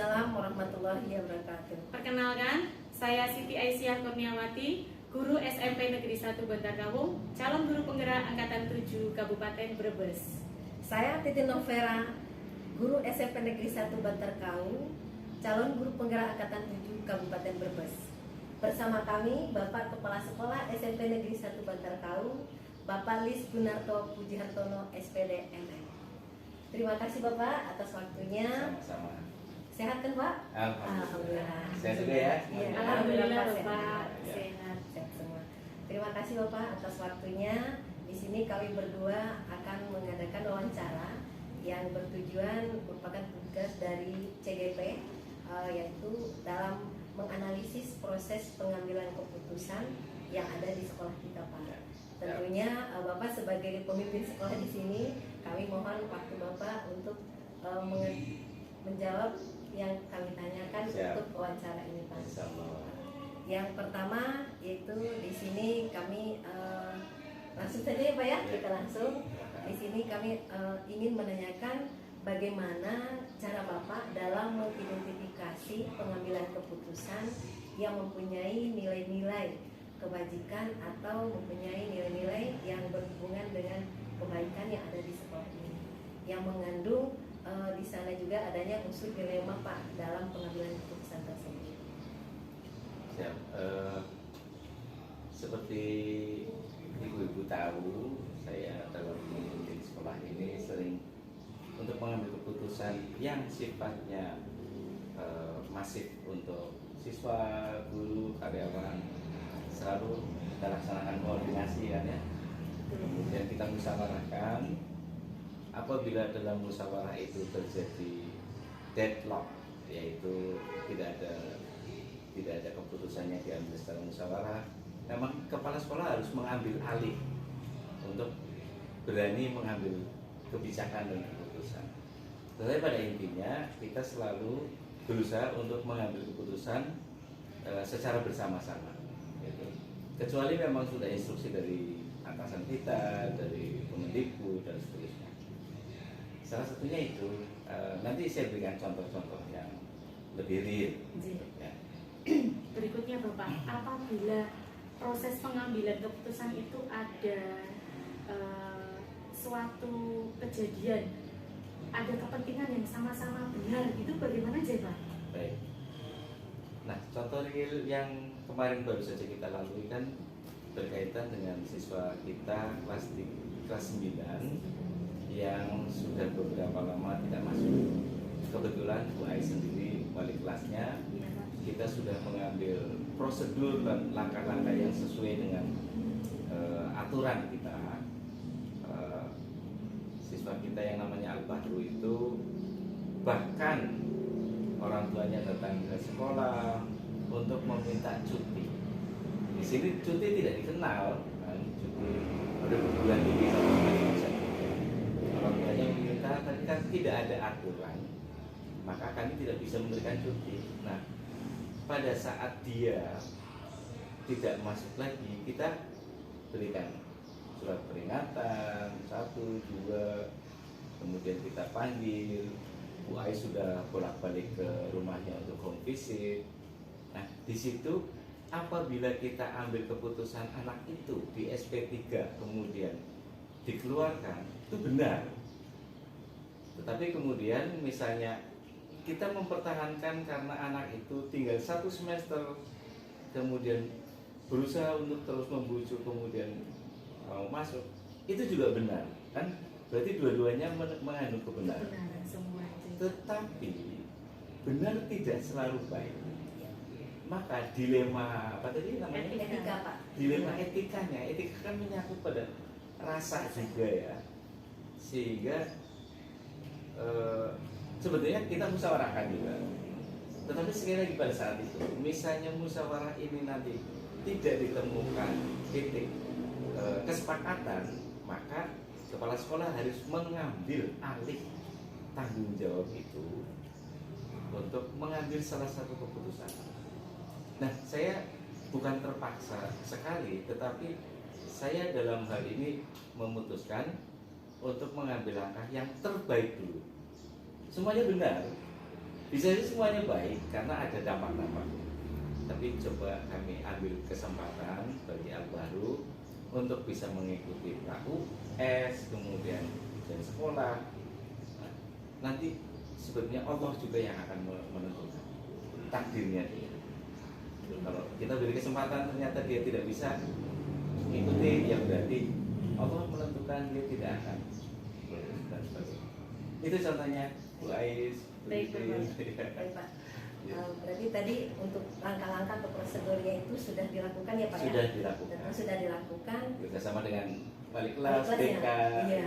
Waalaikumsalam warahmatullahi wabarakatuh. Perkenalkan, saya Siti Aisyah Kurniawati, guru SMP Negeri 1 Bantar Kawung, calon guru penggerak Angkatan 7 Kabupaten Brebes. Saya Titin Novera, guru SMP Negeri 1 Bantar Kawung, calon guru penggerak Angkatan 7 Kabupaten Brebes. Bersama kami Bapak Kepala Sekolah SMP Negeri 1 Bantar Kawung, Bapak Lis Gunarto Pujihartono SPD MM. Terima kasih Bapak atas waktunya. Sama-sama. Sehat kan Pak? Alhamdulillah. Sehat juga ya? Iya, Alhamdulillah Pak, Bapak, Ya. sehat. sehat semua. Terima kasih Bapak atas waktunya. Di sini kami berdua akan mengadakan wawancara yang bertujuan merupakan tugas dari CGP, yaitu dalam menganalisis proses pengambilan keputusan yang ada di sekolah kita Pak. Tentunya Bapak sebagai pemimpin sekolah di sini, kami mohon waktu Bapak untuk menjawab yang kami tanyakan. Siap. Untuk wawancara ini Pak. Insyaallah. Yang pertama yaitu di sini kami langsung saja ya Pak ya, kita langsung. Di sini kami ingin menanyakan bagaimana cara Bapak dalam mengidentifikasi pengambilan keputusan yang mempunyai nilai-nilai kebajikan atau mempunyai nilai-nilai yang berhubungan dengan kebaikan yang ada di sekolah ini, yang mengandung di sana juga adanya unsur dilema Pak dalam pengambilan keputusan tersebut. Siap. Seperti ibu-ibu tahu, saya dalam memimpin sekolah ini sering untuk mengambil keputusan yang sifatnya masif untuk siswa, guru, karyawan. Selalu kita laksanakan koordinasi kan ya. Kemudian kita musyawarahkan. Apabila dalam musyawarah itu terjadi deadlock, yaitu tidak ada keputusan yang diambil secara musyawarah, memang kepala sekolah harus mengambil alih untuk berani mengambil kebijakan dan keputusan. Tetapi pada intinya kita selalu berusaha untuk mengambil keputusan secara bersama-sama. Gitu. Kecuali memang sudah instruksi dari atasan kita, dari Kemendikbud dan seterusnya. Salah satunya itu nanti saya berikan contoh-contoh yang lebih real. Ya. Berikutnya Bapak, apabila proses pengambilan keputusan itu ada suatu kejadian, ada kepentingan yang sama-sama benar, itu bagaimana aja Pak? Baik. Nah, contoh real yang kemarin baru saja kita lalui kan berkaitan dengan siswa kita kelas 9 yang sudah beberapa lama tidak masuk. Kebetulan Bu Ai sendiri wali kelasnya, kita sudah mengambil prosedur dan langkah-langkah yang sesuai dengan aturan kita. Siswa kita yang namanya Al-Bahru itu bahkan orang tuanya datang ke sekolah untuk meminta cuti. Di sini cuti tidak dikenal, kan? Cuti pada perguruan tinggi sama orang tuanya meminta, tapi kan tidak ada aturan, maka kami tidak bisa memberikan cuti. Nah, pada saat dia tidak masuk lagi, kita berikan surat peringatan 1, 2, kemudian kita panggil. Bu Ai sudah bolak-balik ke rumahnya untuk home visit. Nah, di situ apabila kita ambil keputusan anak itu di SP3 kemudian dikeluarkan, itu benar. Tetapi kemudian misalnya kita mempertahankan karena anak itu tinggal 1 semester, kemudian berusaha untuk terus membujuk, kemudian mau masuk, itu juga benar, kan? Berarti dua-duanya mengandung kebenaran. Kebenaran semua itu. Tetapi benar tidak selalu baik. Maka dilema apa tadi namanya? Etika Pak. Dilema etikanya, etika kan menyangkut pada rasa juga ya. Sehingga sebetulnya kita musyawarahkan juga. Tetapi sekali lagi pada saat itu, misalnya musyawarah ini nanti tidak ditemukan titik kesepakatan, maka kepala sekolah harus mengambil alih tanggung jawab itu untuk mengambil salah satu keputusan. Nah, saya bukan terpaksa sekali, tetapi saya dalam hal ini memutuskan untuk mengambil langkah yang terbaik dulu. Semuanya benar, Bisa itu semuanya baik karena ada dampak-dampak. Tapi coba kami ambil kesempatan bagi Al-Bahru untuk bisa mengikuti PAUS, kemudian ujian sekolah. Nah, nanti sebetulnya Allah juga yang akan menentukan takdirnya dia. Kalau kita beri kesempatan ternyata dia tidak bisa mengikuti, ya berarti Allah menentukan dia tidak akan lulus dan sebagainya. Itu contohnya Bu Ais. Baik, Bapak. Baik, Pak. Berarti tadi untuk langkah-langkah atau prosedurnya itu sudah dilakukan ya Pak ya? Sudah dilakukan. Tentu sudah dilakukan. Bersama dengan wali kelas, Wali TK. Iya.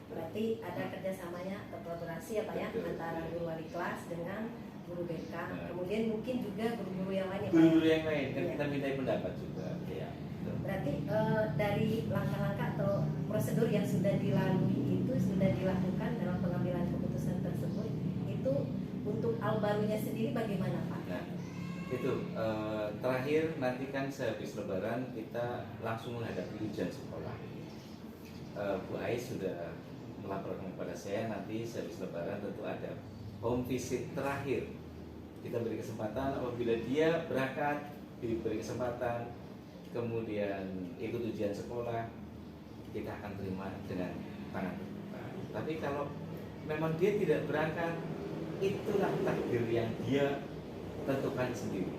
Berarti ada kerjasamanya atau kolaborasi ya Pak ya, Betul. antara guru wali kelas dengan guru BK. Nah. Kemudian mungkin juga guru-guru yang lain ya Pak. Guru-guru yang lain kan Iya. kita minta pendapat juga. Ya. Betul. Berarti dari langkah-langkah atau prosedur yang sudah dilalui itu sudah dilakukan dalam pengambilan keputusan tersebut, itu untuk Al-Bahrunya sendiri bagaimana Pak? Nah, itu terakhir nanti kan sehabis Lebaran kita langsung menghadapi ujian sekolah. Bu Ais sudah melaporkan kepada saya nanti sehabis Lebaran tentu ada home visit terakhir. Kita beri kesempatan apabila dia berangkat, diberi kesempatan kemudian ikut ujian sekolah, kita akan terima dengan tangan terbuka. Tapi kalau memang dia tidak berangkat, itulah takdir yang dia tentukan sendiri,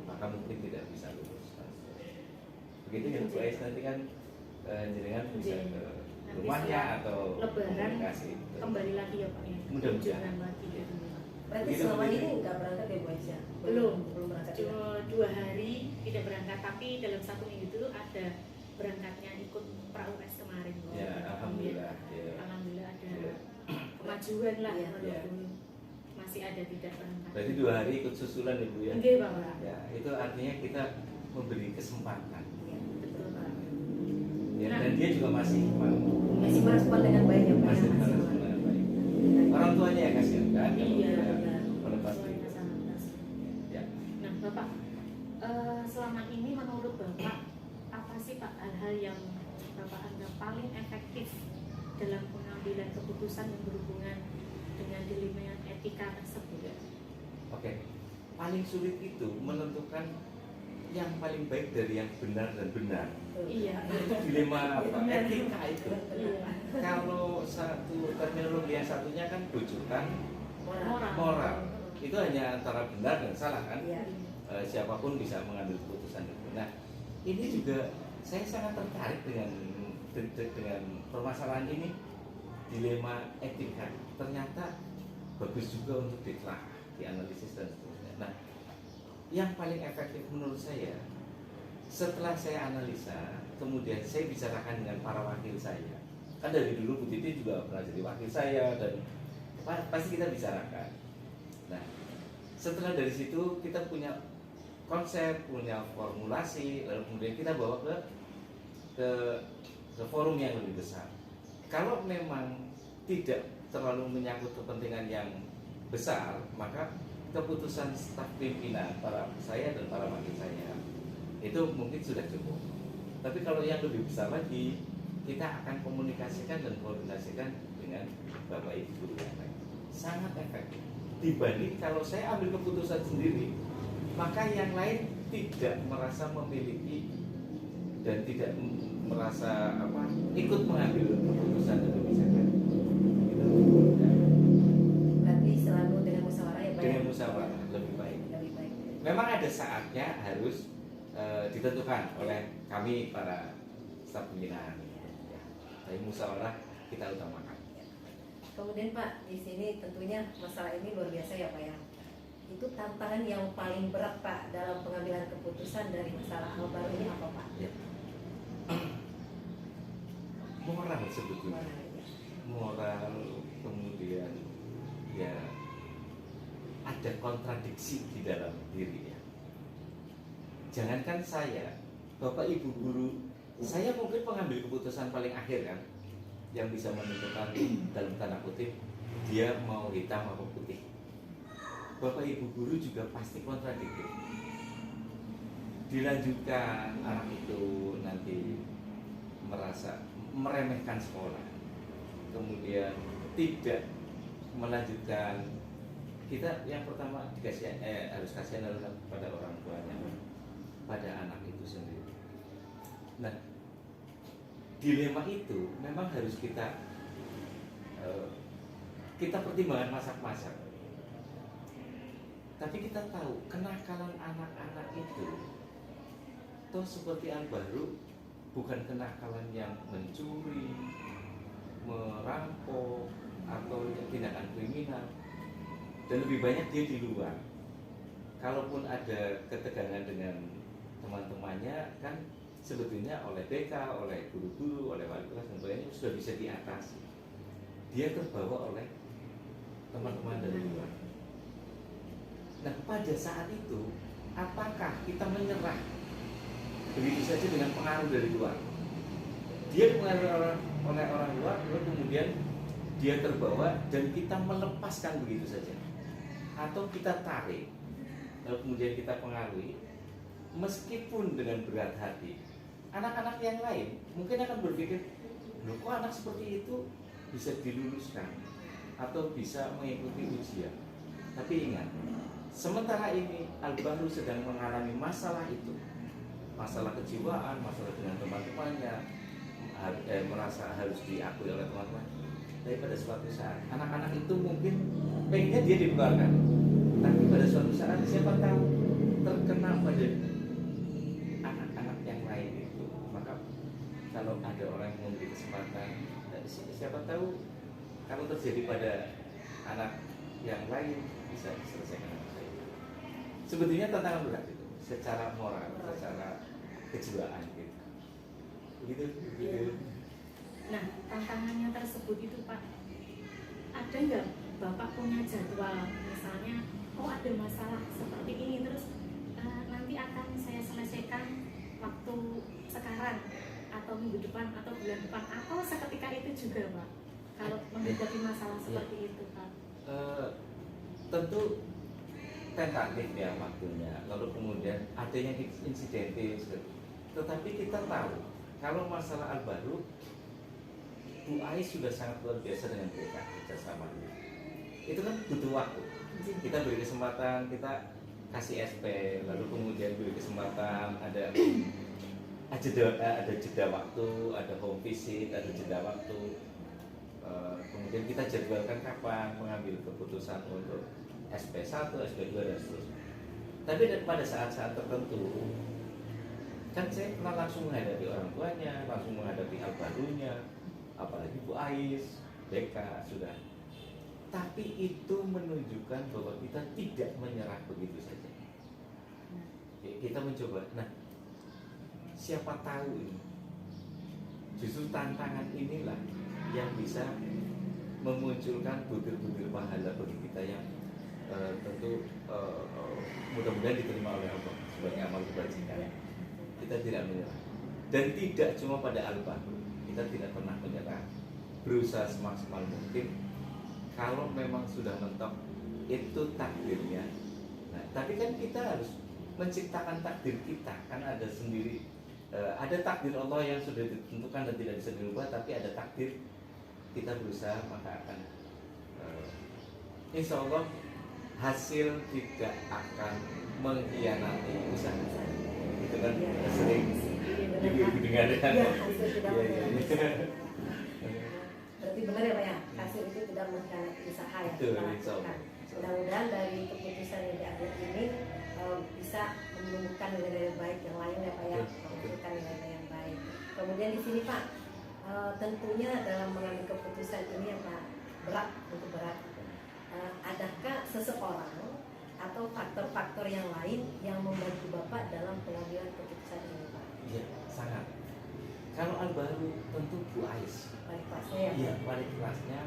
maka mungkin tidak bisa lulus. Begitu ya Bu Ais, nanti kan jenengan bisa ke rumahnya atau Lebaran komunikasi. kembali lagi ya Pak ya. Mudah-mudahan. Kunjungan lagi ya. Berarti Begitu, selama begitu. ini nggak berangkat ya Bu Aisyah? Belum. Belum berangkat ya? Cuma 2 hari tidak berangkat, tapi dalam 1 minggu itu ada berangkatnya ikut PAUS kemarin. Ya, alhamdulillah. Ya. Alhamdulillah ada Ya. kemajuan lah Iya. walaupun masih ada tidak berangkat. Berarti 2 hari ikut susulan Ibu ya. Enggak Bapak. Ya, itu artinya kita memberi kesempatan. Iya. Betul Pak. Ya, Nah. dan dia juga masih mau. Masih merespon dengan baik ya Pak? Masih Ya, merespon dengan baik. Orang tuanya yang kasihan kan kalau Iya, dia benar. melepas Sesuai diri. sama atas. Ya. Nah Bapak, selama ini menurut Bapak apa sih Pak hal-hal yang Bapak anggap paling efektif dalam pengambilan keputusan yang berhubungan dengan dilema etika tersebut? Oke. Paling sulit itu menentukan yang paling baik dari yang benar dan benar. Iya. Itu dilema apa? Benar. Etika itu. Iya. Kalau satu terminologi yang satunya kan rujukan Moral. moral. Itu hanya antara benar dan salah kan? Iya. Siapapun bisa mengambil keputusan itu. Nah, ini juga saya sangat tertarik dengan permasalahan ini, dilema etika. Ternyata bagus juga untuk ditelaah, dianalisis dan seterusnya. Nah, yang paling efektif menurut saya, setelah saya analisa, kemudian saya bicarakan dengan para wakil saya. Kan dari dulu Bu Titi juga pernah jadi wakil saya dan pasti kita bicarakan. Nah, setelah dari situ kita punya konsep, punya formulasi, lalu kemudian kita bawa ke forum yang lebih besar. Kalau memang tidak terlalu menyangkut kepentingan yang besar, maka keputusan staf pimpinan para saya dan para wakil saya itu mungkin sudah cukup. Tapi kalau yang lebih besar lagi, kita akan komunikasikan dan koordinasikan dengan Bapak Ibu guru yang lain. Sangat efektif. Dibanding kalau saya ambil keputusan sendiri, maka yang lain tidak merasa memiliki dan tidak merasa ikut mengambil keputusan dan kebijakan. Gitu. Ya. Berarti selalu dengan musyawarah ya Pak? Dengan musyawarah lebih baik. Lebih baik. Memang ada saatnya harus ditentukan oleh kami para staf pembinaan. Ya. Tapi musyawarah kita utamakan. Kemudian Pak, di sini tentunya masalah ini luar biasa ya Pak ya. Itu tantangan yang paling berat Pak dalam pengambilan keputusan dari masalah Al-Bahru ini apa Pak? Ya. Moral sebetulnya. Moral, kemudian ya ada kontradiksi di dalam diri ya. Jangankan saya, Bapak Ibu guru, saya mungkin pengambil keputusan paling akhir kan, yang bisa menentukan dalam tanda kutip dia mau hitam atau putih. Bapak Ibu guru juga pasti kontradiktif. Dilanjutkan anak itu nanti merasa meremehkan sekolah, kemudian tidak melanjutkan kita yang pertama harus kasihan adalah pada orang tuanya, pada anak itu sendiri. Nah, dilema itu memang harus kita pertimbangkan masak-masak. Tapi kita tahu kenakalan anak-anak itu toh seperti Al-Bahru bukan kenakalan yang mencuri, merampok, atau tindakan kriminal, dan lebih banyak dia di luar. Kalaupun ada ketegangan dengan teman-temannya kan sebetulnya oleh BK, oleh guru-guru, oleh wali kelas dan sebagainya sudah bisa diatasi. Dia terbawa oleh teman-teman dari luar. Nah, pada saat itu apakah kita menyerah begitu saja dengan pengaruh dari luar? Dia dipengaruhi oleh orang luar, lalu kemudian dia terbawa dan kita melepaskan begitu saja, atau kita tarik lalu kemudian kita pengaruhi, meskipun dengan berat hati. Anak-anak yang lain mungkin akan berpikir, loh kok anak seperti itu bisa diluluskan atau bisa mengikuti ujian. Tapi ingat, sementara ini Al-Bahru sedang mengalami masalah itu, masalah kejiwaan, masalah dengan teman-temannya, merasa harus diakui oleh teman-teman. Tapi pada suatu saat anak-anak itu mungkin pengennya dia dikeluarkan, tapi pada suatu saat siapa tahu terkena pada anak-anak yang lain itu. Maka kalau ada orang yang memberi kesempatan, siapa tahu kalau terjadi pada anak yang lain bisa diselesaikan dengan baik. Sebetulnya tantangan berat itu secara moral, secara kejiwaan gitu. Begitu. Nah, tantangannya tersebut itu Pak, ada nggak Bapak punya jadwal, misalnya, oh ada masalah seperti ini, terus nanti akan saya selesaikan waktu sekarang, atau minggu depan, atau bulan depan, atau seketika itu juga Pak, kalau menghadapi masalah seperti itu Pak? Tentu tentatif ya waktunya, lalu kemudian ada yang insidentil, tetapi kita tahu kalau masalah Al-Bahru, Bu Ais sudah sangat luar biasa dengan mereka kerjasama. Itu kan butuh waktu. Kita beri kesempatan, kita kasih SP, lalu kemudian beri kesempatan, ada jeda waktu, ada home visit, ada jeda waktu. Kemudian kita jadwalkan kapan mengambil keputusan untuk SP1, SP2 dan seterusnya. Tapi pada saat-saat tertentu kan saya pernah langsung menghadapi orang tuanya, langsung menghadapi Al-Bahrunya, apalagi Bu Ais, BK sudah. Tapi itu menunjukkan bahwa kita tidak menyerah begitu saja. Kita mencoba. Nah, siapa tahu ini justru tantangan inilah yang bisa memunculkan butir-butir pahala bagi kita yang tentu mudah-mudahan diterima oleh Allah sebagai amal kebajikan. Kita tidak menyerah, dan tidak cuma pada Al-Bahru, kita tidak pernah menyerah, berusaha semaksimal mungkin. Kalau memang sudah mentok itu takdirnya. Nah, tapi kan kita harus menciptakan takdir kita, kan ada sendiri, ada takdir Allah yang sudah ditentukan dan tidak bisa dirubah, tapi ada takdir. Kita berusaha, maka akan insya Allah hasil tidak akan mengkhianati usaha. Itu kan sering didengarkan. Ya, hasil tidak mengkhianati. Berarti benar ya Pak ya, hasil itu tidak mengkhianati usaha ya. Betul. Mudah-mudahan dari keputusan yang diambil ini bisa menumbuhkan nilai-nilai baik yang lain ya Pak ya, menumbuhkan nilai-nilai yang baik. Kemudian di sini Pak, tentunya dalam mengambil keputusan ini ya Pak, berat. Adakah seseorang atau faktor-faktor yang lain yang membantu Bapak dalam pengambilan keputusan ini Pak? Iya, sangat. Kalau Al-Bahru tentu Bu Ais, Wali kelasnya ya? Iya, wali kelasnya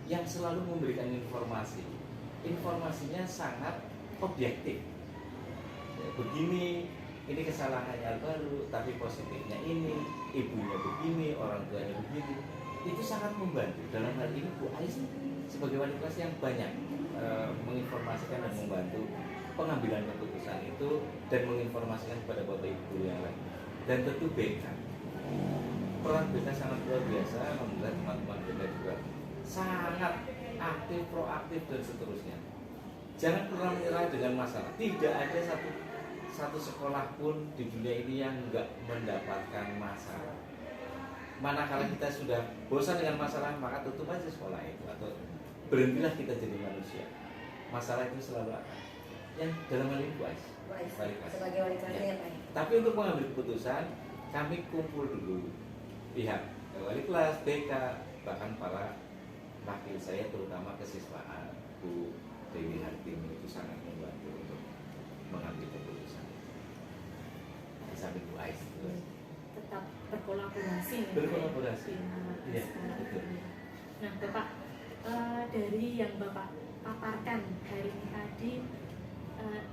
yang selalu memberikan informasi. Informasinya sangat objektif. Ya, begini, ini kesalahannya Al-Bahru, tapi positifnya ini, ibunya begini, orang tuanya begini. Itu sangat membantu. Dalam hal ini Bu Ais sebagai wali kelas yang banyak menginformasikan dan membantu pengambilan keputusan itu, dan menginformasikan kepada Bapak Ibu yang lain. Dan tentu BK, peran BK sangat luar biasa. Alhamdulillah teman-teman BK juga sangat aktif, proaktif dan seterusnya. jangan pernah menyerah dengan masalah. Tidak ada satu sekolah pun di dunia ini yang nggak mendapatkan masalah. Manakala kita sudah bosan dengan masalah, maka tutup aja sekolah itu atau berhentilah kita jadi manusia. Masalah itu selalu akan. Yang dalam hal ini wali kelas. Sebagai wali kelasnya ya Pak ya. Tapi untuk mengambil keputusan, kami kumpul dulu pihak wali kelas, BK, bahkan para wakil saya terutama kesiswaan, Bu Dewi Hakim itu sangat membantu untuk mengambil keputusan. Di samping Bu Ais terus. Tetap berkolaborasi ya, Berkolaborasi. Iya, betul. Nah Bapak, dari yang Bapak paparkan hari ini tadi,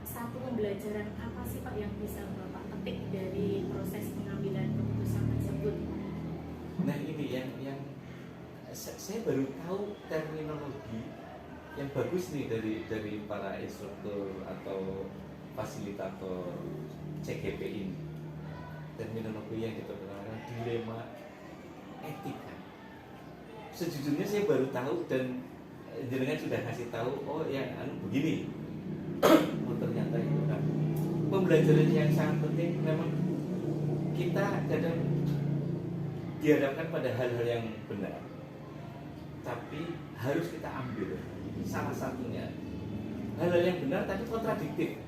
satu pembelajaran apa sih Pak yang bisa Bapak petik dari proses pengambilan keputusan tersebut? Nah ini yang saya baru tahu terminologi yang bagus nih dari para instruktur atau fasilitator CGP ini. Terminologi yang kita kenal dilema etika. Sejujurnya saya baru tahu dan jenengan sudah kasih tahu, oh ya begini. Oh ternyata itu kan pembelajaran yang sangat penting. Memang kita kadang dihadapkan pada hal-hal yang benar, tapi harus kita ambil salah satunya hal-hal yang benar tapi kontradiktif.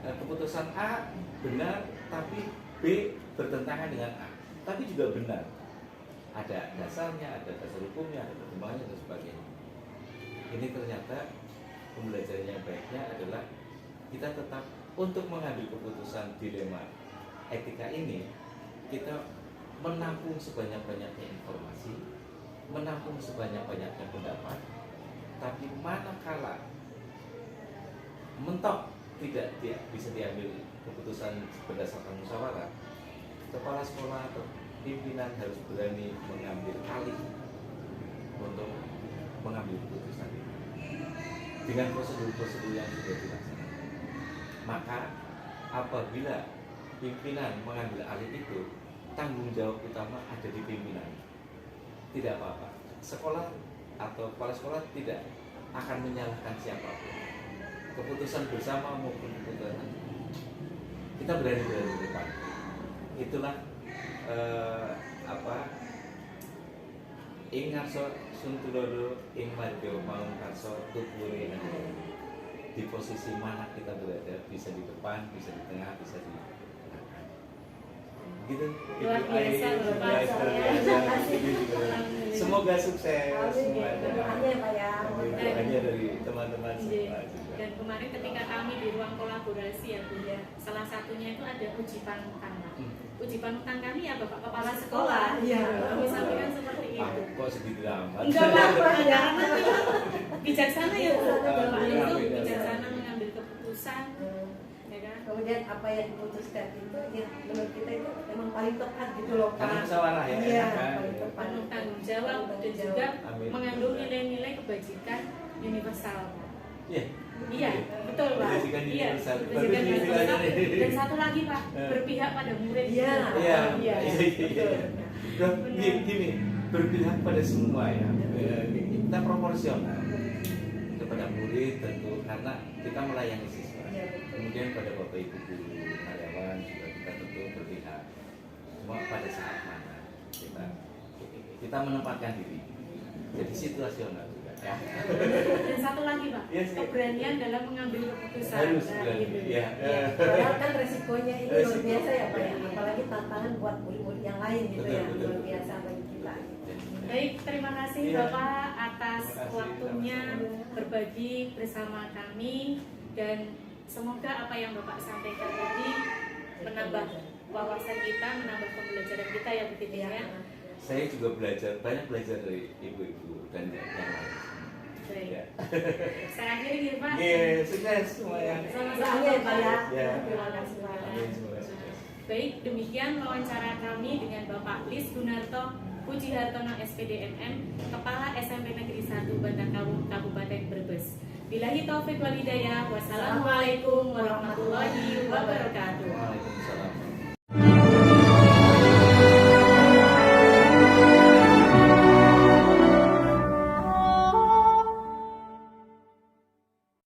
Keputusan A benar tapi B bertentangan dengan A, tapi juga benar. Ada dasarnya, ada dasar hukumnya, ada pertimbangannya dan sebagainya. Ini ternyata pembelajaran yang baiknya adalah kita tetap untuk mengambil keputusan dilema etika ini, kita menampung sebanyak-banyaknya informasi, menampung sebanyak-banyaknya pendapat, tapi manakala mentok tidak bisa diambil keputusan berdasarkan musyawarah, kepala sekolah atau pimpinan harus berani mengambil alih untuk mengambil keputusan dengan prosedur-prosedur yang sudah dilaksanakan. Maka apabila pimpinan mengambil alih itu, tanggung jawab utama ada di pimpinan. Tidak apa-apa, sekolah atau kepala sekolah tidak akan menyalahkan siapapun. Keputusan bersama maupun keputusan kita berani di depan. Itulah ing ngarso suntulodo ing madyo maung karso tutwuri. Di posisi mana kita berada, bisa di depan, bisa di tengah, bisa di belakang. Gitu. Luar biasa, luar biasa. Semoga sukses semuanya. Doanya Pak ya. Doanya dari teman-teman semua. Dan kemarin ketika kami di ruang kolaborasi ya Bu, salah satunya itu ada uji panutan. Uji panutan kami ya Bapak Kepala Sekolah. Iya. Kami sampaikan seperti itu. Kok segitu amat? Enggak apa-apa ya. Bijaksana ya Bu. Bapak itu Amin. bijaksana mengambil keputusan. Ya kan? Kemudian apa yang diputuskan itu ya menurut kita itu memang paling tepat gitu loh Pak. Karena musyawarah ya. Iya, kan? paling tepat. Penuh tanggung jawab dan juga Amin. mengandung nilai-nilai kebajikan universal. Iya. Iya, betul Pak. Kebajikan Iya, universal. kebajikan Bagus nih universal. istilahnya. Dan satu lagi Pak, berpihak pada murid. Iya. Iya. Iya. Betul. Nah, gini, berpihak pada semua ya. Kita proporsional kepada murid tentu karena kita melayani siswa. Iya, betul. Kemudian pada Bapak Ibu guru karyawan juga kita tentu berpihak. Cuma pada saat mana kita menempatkan diri. Jadi situasional juga ya. Dan satu lagi Pak, Yes, keberanian dalam mengambil keputusan. Harus Nah, berani. gitu. Ya. Padahal kan resikonya ini luar Resiko. biasa ya Pak ya. Apalagi tantangan buat murid-murid yang lain gitu ya. Betul, betul. Luar biasa bagi kita. Baik, terima kasih Iya. Bapak atas Terima kasih, waktunya sama-sama. berbagi bersama kami, dan semoga apa yang Bapak sampaikan tadi menambah wawasan kita, menambah pembelajaran kita ya Bu Titi ya. Saya juga banyak belajar dari ibu-ibu dan yang lain. Baik. Ya. Saya akhiri gitu Pak. Iya, sukses semuanya. Sama-sama Ya Pak ya. Ya. Terima kasih Pak. Amin, semoga sukses. Baik, demikian wawancara kami dengan Bapak Lis Gunarto Puji Hartono SPDMM, Kepala SMP Negeri 1 Bandar Kawung Kabupaten Brebes. Billahi taufik wal hidayah. Wassalamualaikum warahmatullahi wabarakatuh.